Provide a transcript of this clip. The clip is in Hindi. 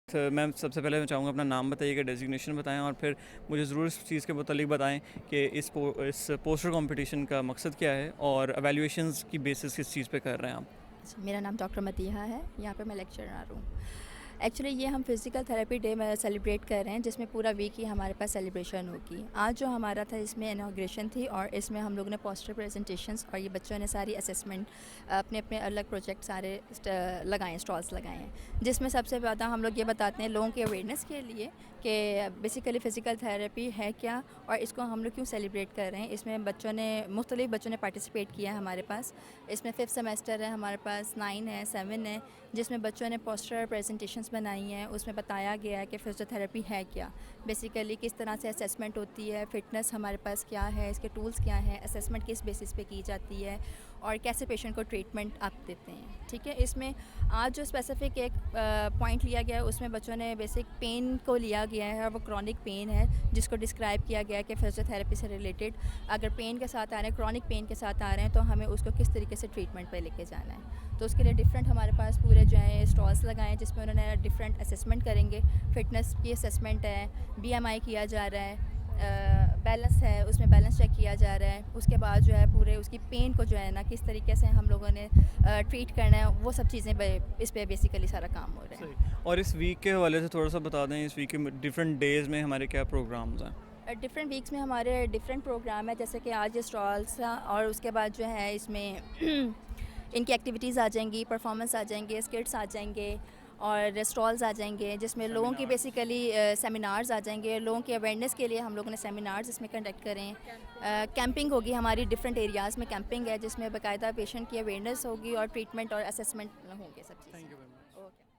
तो मैम सबसे पहले मैं चाहूँगा अपना नाम बताइएगा, डेजिग्नेशन बताएं और फिर मुझे ज़रूर इस चीज़ के मुतालिक बताएं कि इस पोस्टर कंपटीशन का मकसद क्या है और एवेल्यूएशंस की बेसिस किस चीज़ पे कर रहे हैं आप। अच्छा, मेरा नाम डॉक्टर मतीहा है। यहाँ पे मैं लेक्चरर हूँ। एक्चुअली ये हम फिज़िकल थेरेपी डे में सेलिब्रेट कर रहे हैं, जिसमें पूरा वीक ही हमारे पास सेलिब्रेशन होगी। आज जो हमारा था इसमें इनॉग्रेशन थी और इसमें हम लोगों ने पोस्टर प्रेजेंटेशंस और ये बच्चों ने सारी असेसमेंट अपने अपने अलग प्रोजेक्ट सारे लगाए, स्टॉल्स लगाए हैं, जिसमें सबसे ज़्यादा हम लोग ये बताते हैं लोगों के अवेयरनेस के लिए कि बेसिकली फ़िज़िकल थेरेपी है क्या और इसको हम लोग क्यों सेलिब्रेट कर रहे हैं। इसमें मुख्तलिफ बच्चों ने पार्टिसिपेट किया है हमारे पास। इसमें 5th सेमेस्टर है हमारे पास, 9 है, 7 है, जिसमें बच्चों ने पोस्टर प्रेजेंटेशंस बनाई हैं। उसमें बताया गया है कि फिजियोथेरेपी है क्या, बेसिकली किस तरह से असेसमेंट होती है, फ़िटनेस हमारे पास क्या है, इसके टूल्स क्या हैं, असेसमेंट किस बेसिस पे की जाती है और कैसे पेशेंट को ट्रीटमेंट आप देते हैं। ठीक है, इसमें आज जो स्पेसिफिक एक पॉइंट लिया गया है उसमें बच्चों ने बेसिक पेन को लिया गया है और वो क्रॉनिक पेन है जिसको डिस्क्राइब किया गया है कि फिजियोथेरेपी से रिलेटेड अगर पेन के साथ आ रहे हैं, क्रॉनिक पेन के साथ आ रहे हैं, तो हमें उसको किस तरीके से ट्रीटमेंट पे लेके जाना है। तो उसके लिए डिफरेंट हमारे पास पूरे जो है स्टॉल्स लगाए हैं, जिसमें उन्होंने डिफरेंट असेसमेंट करेंगे। फ़िटनेस की असेसमेंट है, BMI किया जा रहा है, बैलेंस है, उसमें बैलेंस चेक किया जा रहा है। उसके बाद जो है पूरे उसकी पेन को जो है ना किस तरीके से हम लोगों ने ट्रीट करना है, वो सब चीज़ें इस पे बेसिकली सारा काम हो रहा है। सही। और इस वीक के हवाले से थोड़ा सा बता दें, इस वीक के डिफरेंट डेज़ में हमारे क्या प्रोग्राम्स हैं। डिफरेंट वीक्स में हमारे डिफरेंट प्रोग्राम है, जैसे कि आज स्टॉल्स और उसके बाद जो है इसमें इनकी एक्टिविटीज़ आ जाएंगी, परफॉर्मेंस आ जाएंगे, स्किट्स आ जाएंगे और स्टॉल्स आ जाएंगे, जिसमें लोगों की बेसिकली सेमिनार्स आ जाएंगे। लोगों की अवेयरनेस के लिए हम लोगों ने सेमिनार्स इसमें कंडक्ट करें। कैंपिंग होगी हमारी, डिफरेंट एरियाज़ में कैंपिंग है जिसमें बाकायदा पेशेंट की अवेयरनेस होगी और ट्रीटमेंट और असेसमेंट होंगे सब चीज़ें। Thank you very much. Okay.